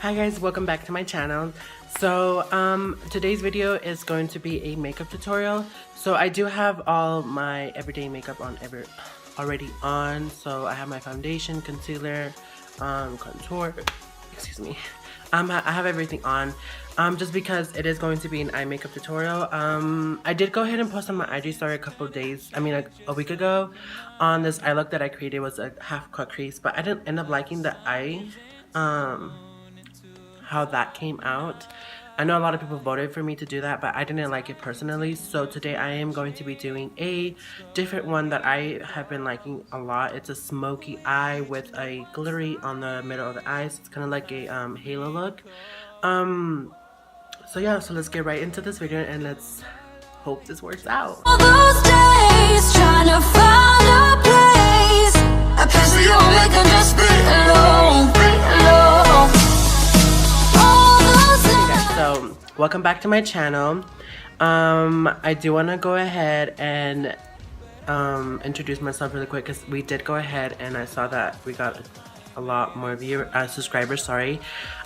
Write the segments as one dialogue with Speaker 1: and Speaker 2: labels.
Speaker 1: Hi guys, welcome back to my channel. So today's video is going to be a makeup tutorial. So I do have all my everyday makeup on already on. So I have my foundation, concealer, contour, excuse me. I have everything on just because it is going to be an eye makeup tutorial. I did go ahead and post on my IG story like a week ago on this eye look that I created. Was a half cut crease, but I didn't end up liking the eye how that came out. I know a lot of people voted for me to do that, but I didn't like it personally. So today I am going to be doing a different one that I have been liking a lot. It's a smoky eye with a glittery on the middle of the eyes. It's kind of like a halo look. So yeah, so let's get right into this video and let's hope this works out.
Speaker 2: All those days trying to find a place, a place where you make them just be alone,
Speaker 1: So welcome back to my channel. I do want to go ahead and introduce myself really quick because we did go ahead and I saw that we got a lot more subscribers, sorry.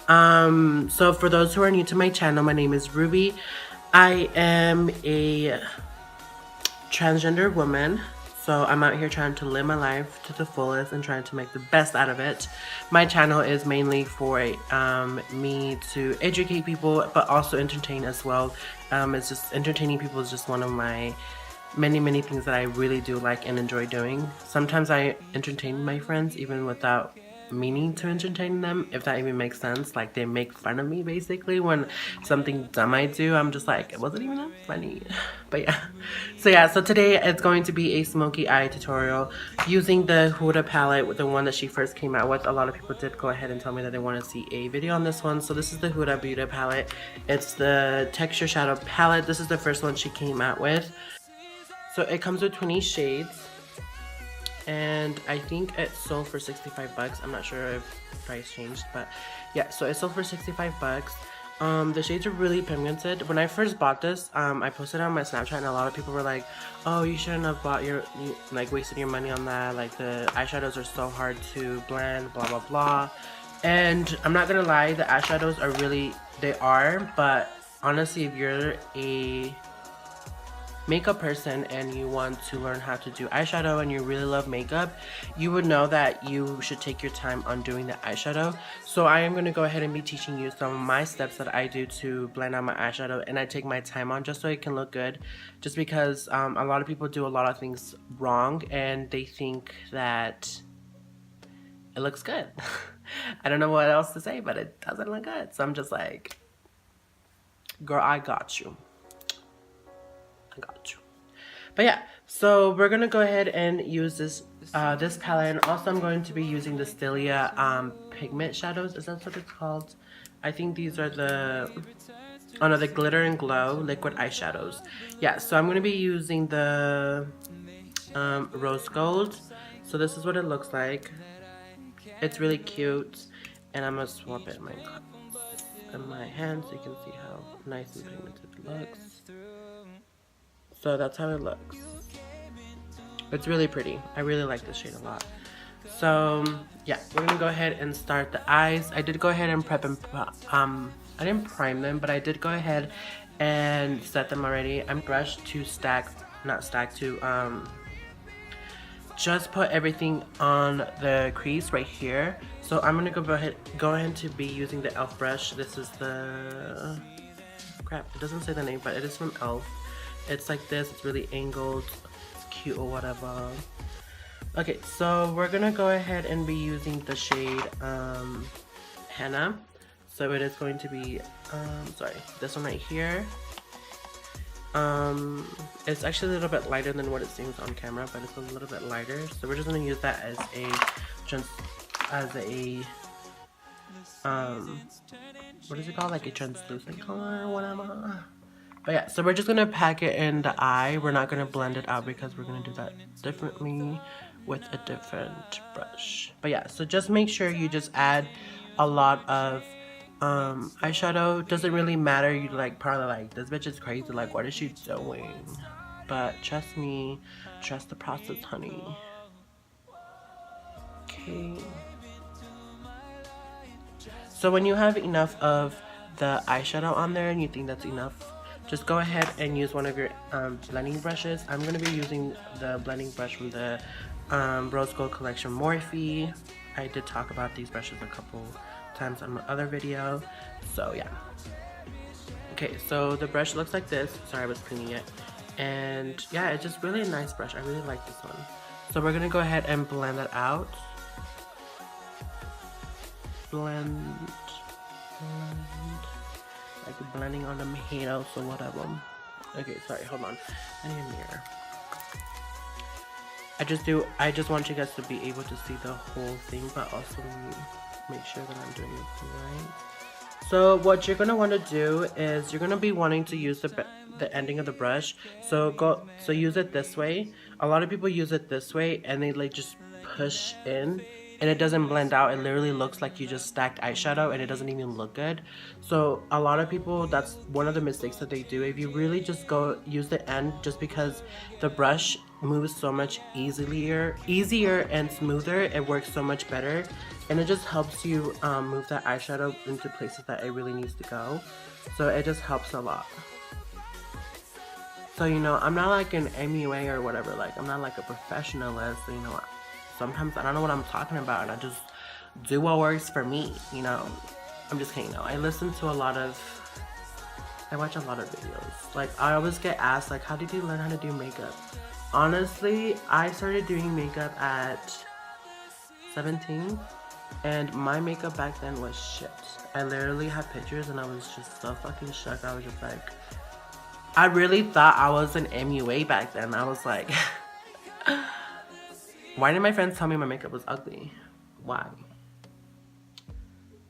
Speaker 1: So for those who are new to my channel, my name is Ruby. I am a transgender woman. So I'm out here trying to live my life to the fullest and trying to make the best out of it. My channel is mainly for me to educate people, but also entertain as well. It's just entertaining people is just one of my many things that I really do like and enjoy doing. Sometimes I entertain my friends even without meaning to entertain them, if that even makes sense. Like, they make fun of me basically when something dumb I do. I'm just like, it wasn't even that funny. But yeah, so today it's going to be a smoky eye tutorial using the Huda palette, with the one that she first came out with. A lot of people did go ahead and tell me that they want to see a video on this one. So this is the Huda Beauty palette. It's the texture shadow palette. This is the first one she came out with. So it comes with 20 shades. And I think it sold for 65 bucks. I'm not sure if the price changed, but yeah, so it sold for 65 bucks. The shades are really pigmented. When I first bought this, I posted it on my Snapchat and a lot of people were like, oh, you shouldn't have wasted your money on that. Like, the eyeshadows are so hard to blend, blah, blah, blah. And I'm not gonna lie, the eyeshadows are really, they are, but honestly, if you're a makeup person and you want to learn how to do eyeshadow and you really love makeup, you would know that you should take your time on doing the eyeshadow. So I am going to go ahead and be teaching you some of my steps that I do to blend out my eyeshadow, and I take my time on just so it can look good, just because a lot of people do a lot of things wrong and they think that it looks good. I don't know what else to say, but it doesn't look good. So I'm just like, girl, I got you. But yeah, so we're gonna go ahead and use this this palette, and also I'm going to be using the Stylia pigment shadows. Is that what it's called? I think these are the the glitter and glow liquid eyeshadows. Yeah, so I'm gonna be using the rose gold. So this is what it looks like. It's really cute, and I'm gonna swap it in my hand so you can see how nice and pigmented it looks. So that's how it looks. It's really pretty. I really like this shade a lot. So yeah, we're gonna go ahead and start the eyes. I did go ahead and prep and I didn't prime them, but I did go ahead and set them already. I'm brushed to just put everything on the crease right here. So I'm gonna go ahead to be using the e.l.f. brush. This is the crap. It doesn't say the name, but it is from e.l.f. It's like this, it's really angled, it's cute or whatever. Okay, so we're gonna go ahead and be using the shade Henna. So it is going to be, this one right here. It's actually a little bit lighter than what it seems on camera, but it's a little bit lighter. So we're just gonna use that as what is it called? Like a translucent color or whatever. But yeah, so we're just gonna pack it in the eye. We're not gonna blend it out because we're gonna do that differently with a different brush. But yeah, so just make sure you just add a lot of eyeshadow. Doesn't really matter. You probably like, this bitch is crazy, like, what is she doing? But trust me, trust the process, honey. Okay. So when you have enough of the eyeshadow on there and you think that's enough, just go ahead and use one of your blending brushes. I'm going to be using the blending brush from the Rose Gold Collection Morphe. I did talk about these brushes a couple times on my other video. So yeah. Okay, so the brush looks like this. Sorry, I was cleaning it. And yeah, it's just really a nice brush. I really like this one. So we're going to go ahead and blend it out. Blend. Like blending on the mojito or whatever. Okay, sorry, hold on. I need a mirror. I just want you guys to be able to see the whole thing, but also make sure that I'm doing it right. So what you're gonna want to do is you're gonna be wanting to use the ending of the brush. So use it this way. A lot of people use it this way and they like just push in. And it doesn't blend out. It literally looks like you just stacked eyeshadow and it doesn't even look good. So a lot of people, that's one of the mistakes that they do. If you really just go use the end, just because the brush moves so much easier and smoother, it works so much better. And it just helps you move that eyeshadow into places that it really needs to go. So it just helps a lot. So, you know, I'm not like an MUA or whatever. Like, I'm not like a professionalist, so, you know, sometimes I don't know what I'm talking about and I just do what works for me, you know. I'm just kidding though. I watch a lot of videos. Like, I always get asked, like, how did you learn how to do makeup? Honestly, I started doing makeup at 17 and my makeup back then was shit. I literally had pictures and I was just so fucking shocked. I was just like, I really thought I was an MUA back then. I was like, why did my friends tell me my makeup was ugly? Why?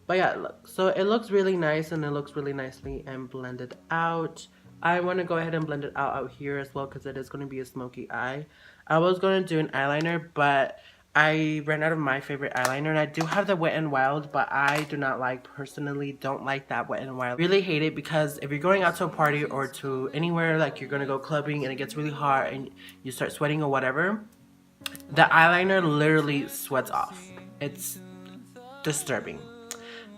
Speaker 1: But yeah, look. So it looks really nice and it looks really nicely and blended out. I want to go ahead and blend it out here as well because it is going to be a smoky eye. I was going to do an eyeliner, but I ran out of my favorite eyeliner. And I do have the Wet n Wild, but I do not personally don't like that Wet n Wild. Really hate it because if you're going out to a party or to anywhere, like you're going to go clubbing and it gets really hot and you start sweating or whatever, the eyeliner literally sweats off. It's disturbing.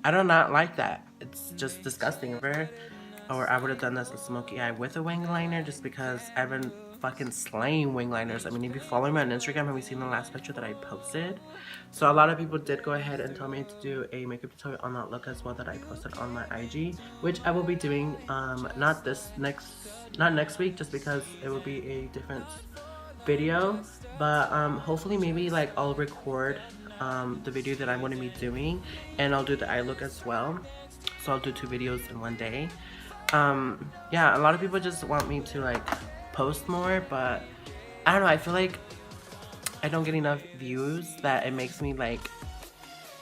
Speaker 1: I do not like that. It's just disgusting. Or I would have done this with smoky eye with a wing liner just because I've been fucking slaying wing liners. I mean, if you follow me on Instagram, have you seen the last picture that I posted? So a lot of people did go ahead and tell me to do a makeup tutorial on that look as well that I posted on my IG, which I will be doing not next week just because it will be a different video, but hopefully maybe like I'll record the video that I'm going to be doing and I'll do the eye look as well. So I'll do 2 videos in one day. Yeah, a lot of people just want me to like post more, but I don't know, I feel like I don't get enough views that it makes me like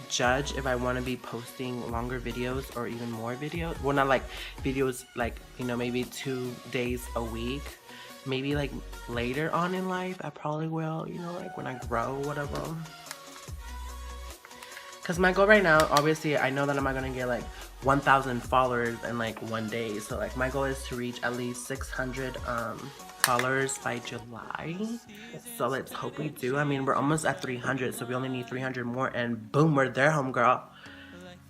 Speaker 1: judge if I want to be posting longer videos or even more videos. Well, not like videos like, you know, maybe 2 days a week. Maybe like later on in life I probably will, you know, like when I grow, whatever. Because my goal right now, obviously I know that I'm not gonna get like 1,000 followers in like one day. So like my goal is to reach at least 600 followers by July. So let's hope we do. I mean, we're almost at 300, so we only need 300 more and boom, we're there, homegirl.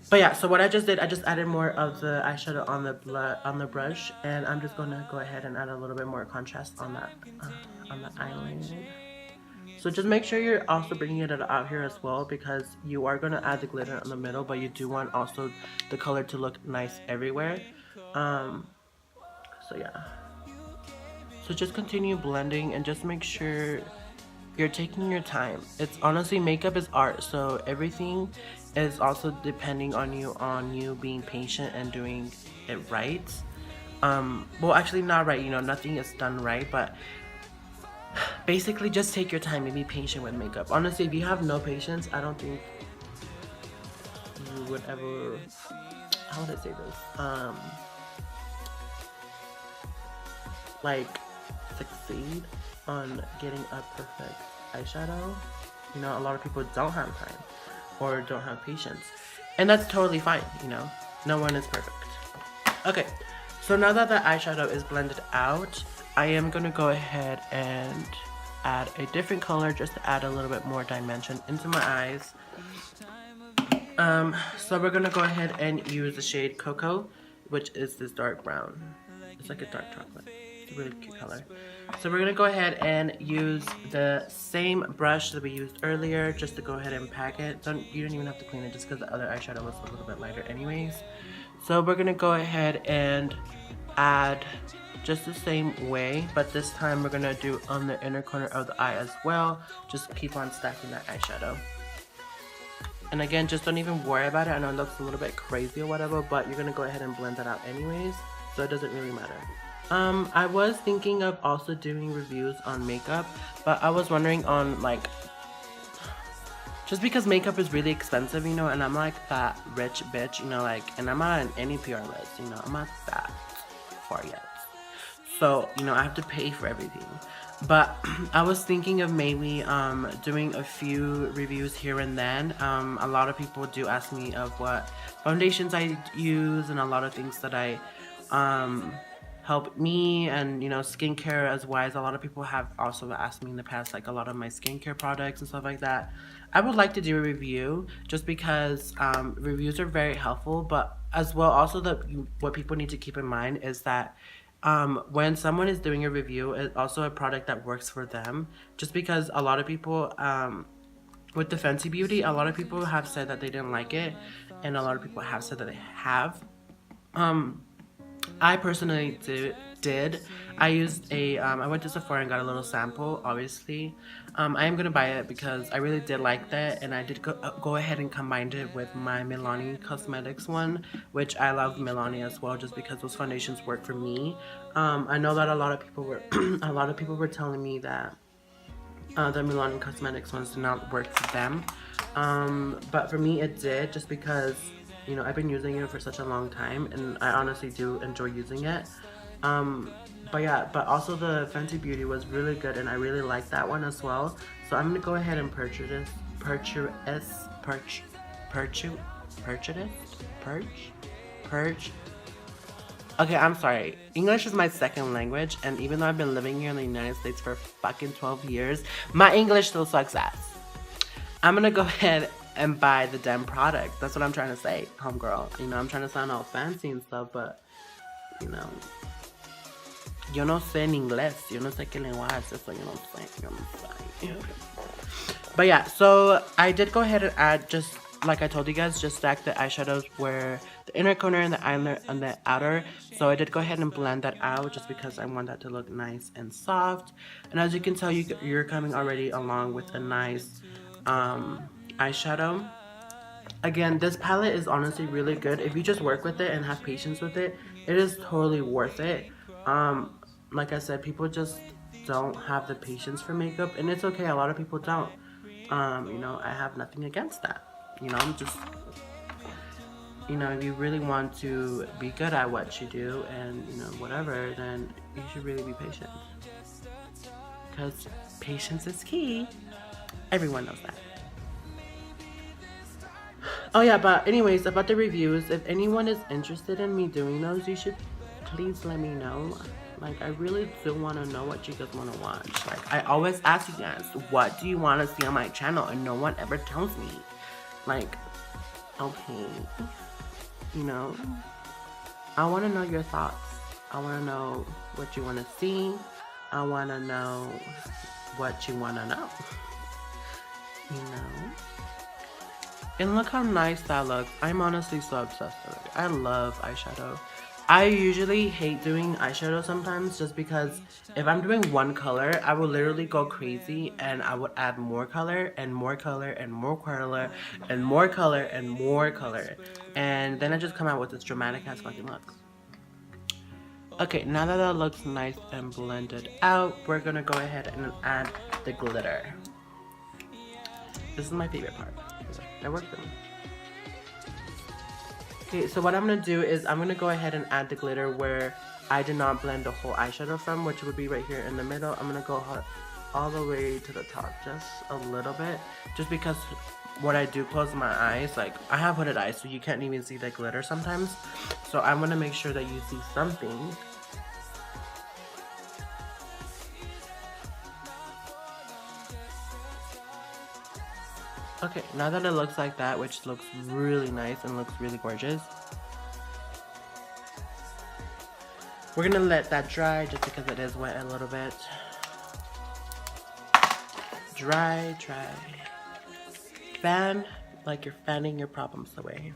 Speaker 1: But yeah, so what I just did, I just added more of the eyeshadow on the brush, and I'm just gonna go ahead and add a little bit more contrast on that on the eyelid. So just make sure you're also bringing it out here as well, because you are gonna add the glitter in the middle, but you do want also the color to look nice everywhere. So yeah. So just continue blending and just make sure you're taking your time. It's honestly, makeup is art, so everything is also depending on you being patient and doing it right. Well, actually not right, you know, nothing is done right, but basically just take your time and be patient with makeup. Honestly, if you have no patience, I don't think you would ever, how would I say this, like succeed on getting a perfect eyeshadow. You know, a lot of people don't have time or don't have patience, and that's totally fine, you know, no one is perfect. Okay, so now that the eyeshadow is blended out, I am gonna go ahead and add a different color just to add a little bit more dimension into my eyes. So we're gonna go ahead and use the shade Cocoa, which is this dark brown. It's like a dark chocolate. It's a really cute color. So we're gonna go ahead and use the same brush that we used earlier just to go ahead and pack it. You don't even have to clean it just because the other eyeshadow was a little bit lighter anyways. So we're gonna go ahead and add just the same way, but this time we're gonna do on the inner corner of the eye as well. Just keep on stacking that eyeshadow. And again, just don't even worry about it. I know it looks a little bit crazy or whatever, but you're gonna go ahead and blend that out anyways, so it doesn't really matter. I was thinking of also doing reviews on makeup, but I was wondering on like, just because makeup is really expensive, you know, and I'm like that rich bitch, you know, like, and I'm not on any PR list, you know, I'm not that far yet. So, you know, I have to pay for everything. But I was thinking of maybe doing a few reviews here and then. A lot of people do ask me of what foundations I use and a lot of things that I help me, and you know, skincare as wise. A lot of people have also asked me in the past like a lot of my skincare products and stuff like that. I would like to do a review just because reviews are very helpful, but as well also what people need to keep in mind is that when someone is doing a review, it's also a product that works for them. Just because a lot of people, with the Fenty Beauty, a lot of people have said that they didn't like it, and a lot of people have said that they have. I personally did. I used I went to Sephora and got a little sample, obviously. I am gonna buy it because I really did like that, and I did go ahead and combined it with my Milani Cosmetics one, which I love Milani as well, just because those foundations work for me. I know that a lot of people were telling me that the Milani Cosmetics ones did not work for them, but for me it did, just because, you know, I've been using it for such a long time, and I honestly do enjoy using it. But yeah, but also the Fenty Beauty was really good, and I really like that one as well. So I'm gonna go ahead and purge. Okay, I'm sorry. English is my second language, and even though I've been living here in the United States for fucking 12 years, my English still sucks ass. I'm gonna go ahead and buy the damn product. That's what I'm trying to say, homegirl. You know, I'm trying to sound all fancy and stuff, but, you know, yo no sé en inglés. Yo no sé qué lenguaje es eso. You know what I'm saying? You know what I'm saying? But yeah, so I did go ahead and add, just like I told you guys, just stack the eyeshadows where the inner corner and the eyeliner and the outer. So I did go ahead and blend that out just because I want that to look nice and soft. And as you can tell, you're coming already along with a nice eyeshadow. Again, this palette is honestly really good. If you just work with it and have patience with it, it is totally worth it. Like I said, people just don't have the patience for makeup, and it's okay. A lot of people don't. You know, I have nothing against that. You know, I'm just, you know, if you really want to be good at what you do and, you know, whatever, then you should really be patient. Because patience is key. Everyone knows that. Oh yeah, but anyways, about the reviews, if anyone is interested in me doing those, you should please let me know. Like, I really do want to know what you guys want to watch. Like, I always ask you guys, what do you want to see on my channel? And no one ever tells me. Like, okay, you know, I want to know your thoughts. I want to know what you want to see. I want to know what you want to know. You know? And look how nice that looks. I'm honestly so obsessed with it. I love eyeshadow. I usually hate doing eyeshadow sometimes just because if I'm doing one color, I will literally go crazy and I would add more color and more color and more color and more color and more color. And then I just come out with this dramatic ass fucking look. Okay, now that that looks nice and blended out, we're gonna go ahead and add the glitter. This is my favorite part. That worked for me. Okay, so what I'm going to do is I'm going to go ahead and add the glitter where I did not blend the whole eyeshadow from, which would be right here in the middle. I'm going to go all the way to the top, just a little bit. Just because when I do close my eyes, like, I have hooded eyes, so you can't even see the glitter sometimes. So I want to make sure that you see something. Okay, now that it looks like that, which looks really nice and looks really gorgeous, we're gonna let that dry just because it is wet a little bit. Dry, dry. Fan like you're fanning your problems away.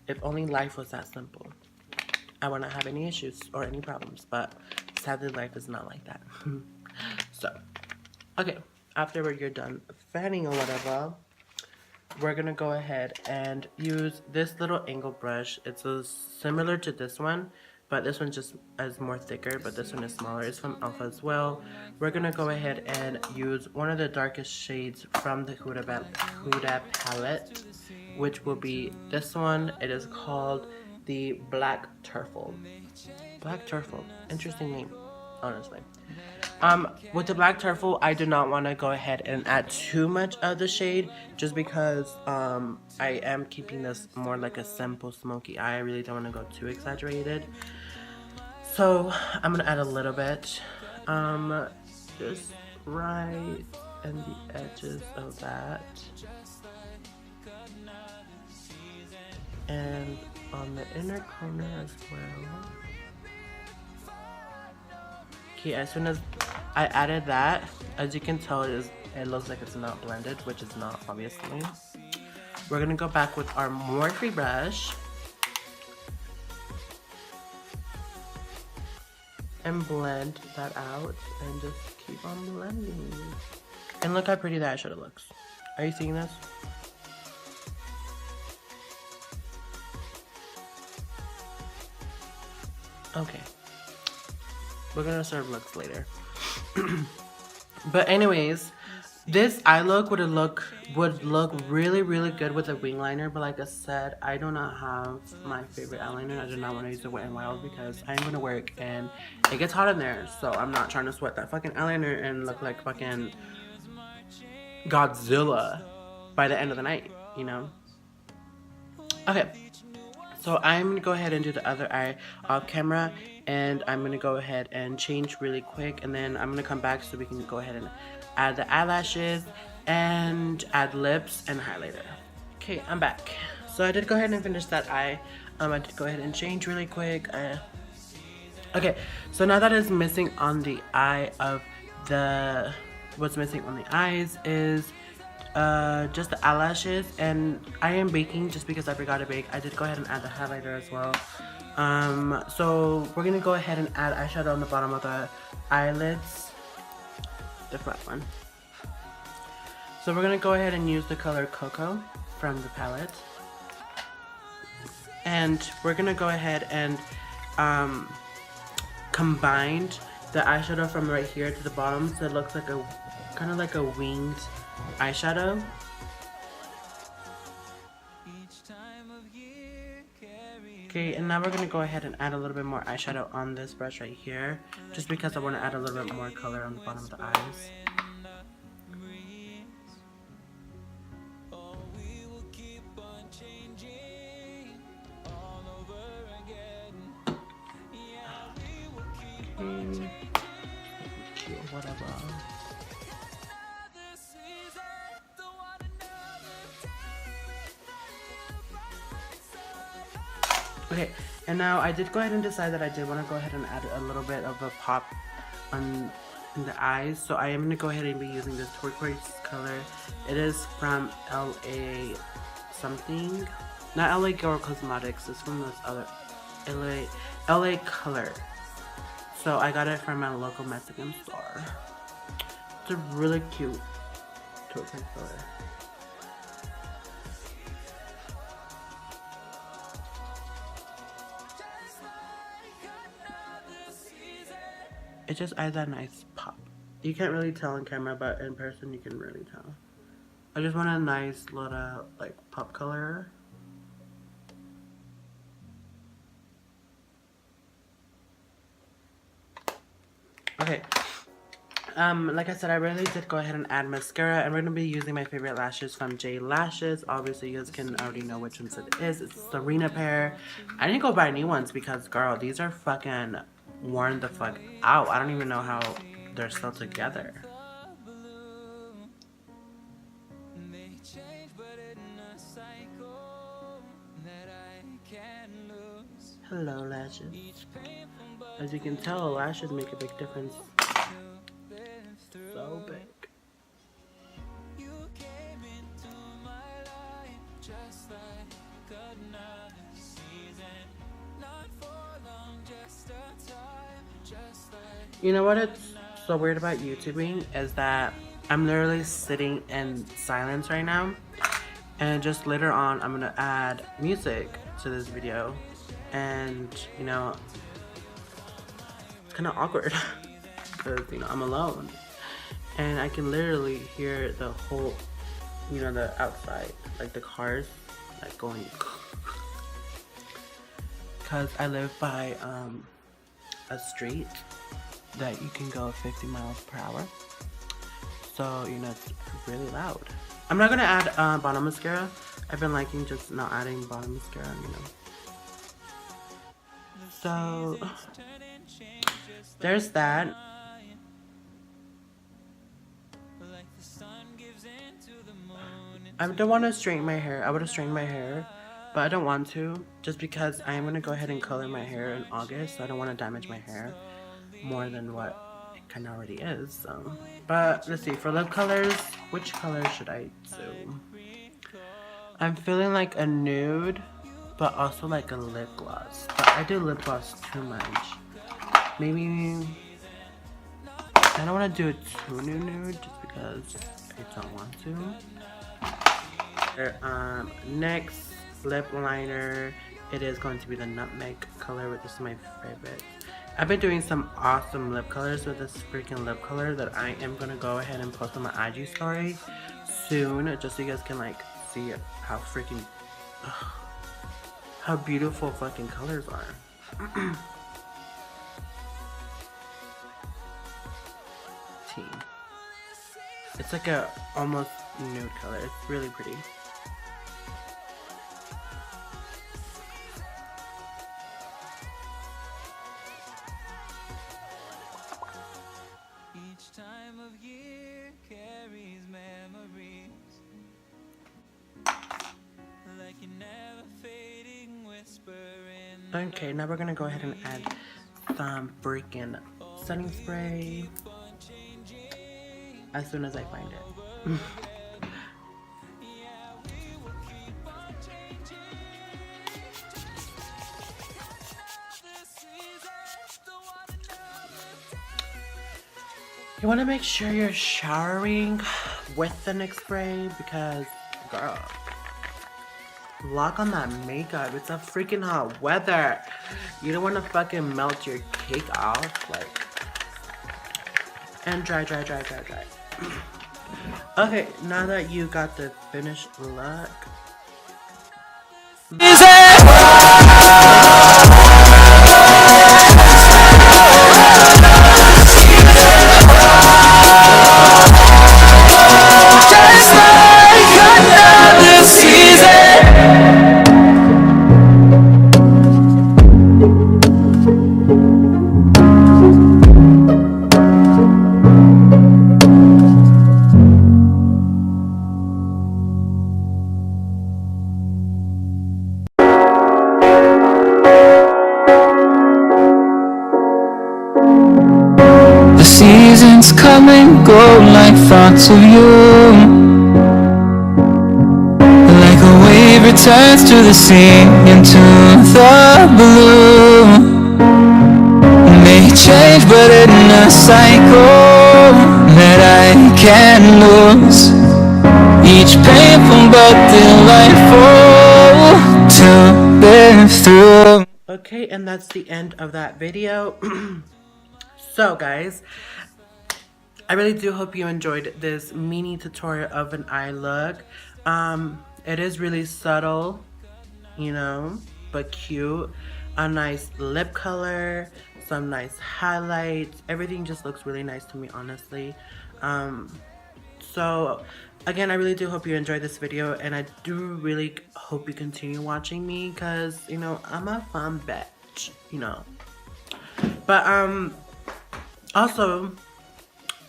Speaker 1: If only life was that simple. I wouldn't have any issues or any problems, but sadly life is not like that. So, okay, after you're done fanning or whatever, we're gonna go ahead and use this little angle brush. It's similar to this one, but this one just is more thicker, but this one is smaller. It's from Alpha as well. We're gonna go ahead and use one of the darkest shades from the Huda palette, which will be this one. It is called the Black Truffle. Black Truffle, interesting name, honestly. With the Black Truffle, I do not want to go ahead and add too much of the shade, just because I am keeping this more like a simple smoky eye. I really don't want to go too exaggerated. So I'm gonna add a little bit, just right in the edges of that, and on the inner corner as well. Okay, as soon as I added that, as you can tell, it looks like it's not blended, which is not, obviously. We're gonna go back with our Morphe brush and blend that out and just keep on blending. And look how pretty that eyeshadow looks. Are you seeing this? Okay. We're gonna serve looks later. But anyways, this eye look would look really, really good with a wing liner. But like I said, I do not have my favorite eyeliner. I do not want to use the Wet n Wild because I'm gonna work and it gets hot in there. So I'm not trying to sweat that fucking eyeliner and look like fucking Godzilla by the end of the night, you know? Okay. So I'm going to go ahead and do the other eye off camera, and I'm going to go ahead and change really quick, and then I'm going to come back so we can go ahead and add the eyelashes and add lips and highlighter. Okay, I'm back. So I did go ahead and finish that eye. I did go ahead and change really quick. Okay, so now that is missing on the eye of the, what's missing on the eyes is just the eyelashes, and I am baking just because I forgot to bake. I did go ahead and add the highlighter as well. So we're gonna go ahead and add eyeshadow on the bottom of the eyelids, the flat one. So we're gonna go ahead and use the color Cocoa from the palette, and we're gonna go ahead and combine the eyeshadow from right here to the bottom so it looks like a kind of like a winged eyeshadow. Okay, and now we're going to go ahead and add a little bit more eyeshadow on this brush right here, just because I want to add a little bit more color on the bottom of the eyes. Okay, cute, whatever. Okay, and now I did go ahead and decide that I did want to go ahead and add a little bit of a pop in the eyes. So I am going to go ahead and be using this turquoise color. It is from LA something. Not LA Girl Cosmetics. It's from this other LA Color. So I got it from my local Mexican store. It's a really cute turquoise color. It just adds that nice pop. You can't really tell on camera, but in person you can really tell. I just want a nice little like pop color. Okay. Like I said, I really did go ahead and add mascara, and we're gonna be using my favorite lashes from J Lashes. Obviously, you guys can already know which ones it is. It's Serena pair. I need to go buy new ones because, girl, these are fucking worn the fuck out. I don't even know how they're still together. Hello, lashes. As you can tell, lashes make a big difference. So big. You know what it's so weird about YouTubing is that I'm literally sitting in silence right now, and just later on I'm gonna add music to this video, and you know, it's kind of awkward because you know I'm alone and I can literally hear the whole, you know, the outside, like the cars like going, because I live by a street that you can go 50 miles per hour, so you know it's really loud. I'm not gonna add bottom mascara. I've been liking just not adding bottom mascara, you know. So there's that. I don't want to straighten my hair. I would have straightened my hair, but I don't want to, just because I am going to go ahead and color my hair in August, so I don't want to damage my hair more than what it kind of already is. So, but let's see, for lip colors, which color should I do? I'm feeling like a nude, but also like a lip gloss, but I do lip gloss too much. Maybe I don't want to do it too nude just because I don't want to. Next lip liner, it is going to be the nutmeg color, which is my favorite. I've been doing some awesome lip colors with this freaking lip color that I am going to go ahead and post on my IG story soon, just so you guys can like see how freaking how beautiful fucking colors are. Tea. It's like a almost nude color. It's really pretty. Each time of year carries memories, like a never fading whisper in. Okay, now we're gonna go ahead and add some freaking setting spray as soon as I find it. You want to make sure you're showering with the NYX spray because, girl, lock on that makeup. It's a freaking hot weather. You don't want to fucking melt your cake off, like, and dry. Okay, now that you got the finished look.
Speaker 2: Seasons come and go like thoughts of you, like a wave returns to the sea, into the blue. May change but in a cycle that I can't lose, each painful but delightful to live through.
Speaker 1: Okay, and that's the end of that video. So guys, I really do hope you enjoyed this mini tutorial of an eye look. It is really subtle, you know, but cute. A nice lip color, some nice highlights. Everything just looks really nice to me, honestly. So again, I really do hope you enjoyed this video, and I do really hope you continue watching me, because you know I'm a fun bitch, you know. But also,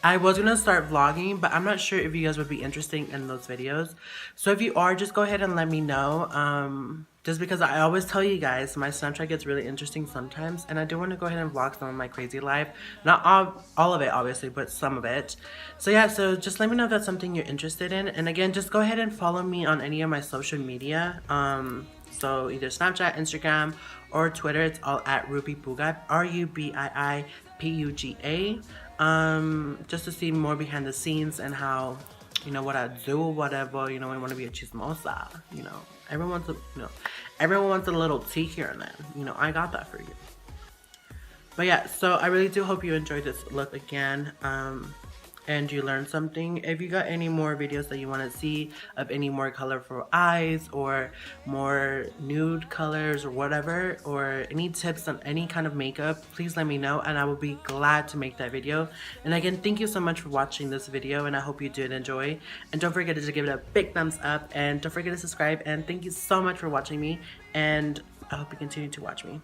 Speaker 1: I was gonna start vlogging, but I'm not sure if you guys would be interested in those videos. So if you are, just go ahead and let me know. just because I always tell you guys, my Snapchat gets really interesting sometimes, and I do want to go ahead and vlog some of my crazy life. Not all of it, obviously, but some of it. So yeah, so just let me know if that's something you're interested in. And again, just go ahead and follow me on any of my social media. So either Snapchat, Instagram, or Twitter. It's all at Ruby Puga, RubiiPuga. Just to see more behind the scenes and how, you know, what I do, whatever, you know, I want to be a chismosa, you know. Everyone wants a little tea here and there. You know, I got that for you. But yeah, so I really do hope you enjoyed this look again. And you learned something. If you got any more videos that you want to see of any more colorful eyes or more nude colors or whatever, or any tips on any kind of makeup, please let me know and I will be glad to make that video. And again, thank you so much for watching this video, and I hope you did enjoy. And don't forget to give it a big thumbs up, and don't forget to subscribe, and thank you so much for watching me, and I hope you continue to watch me.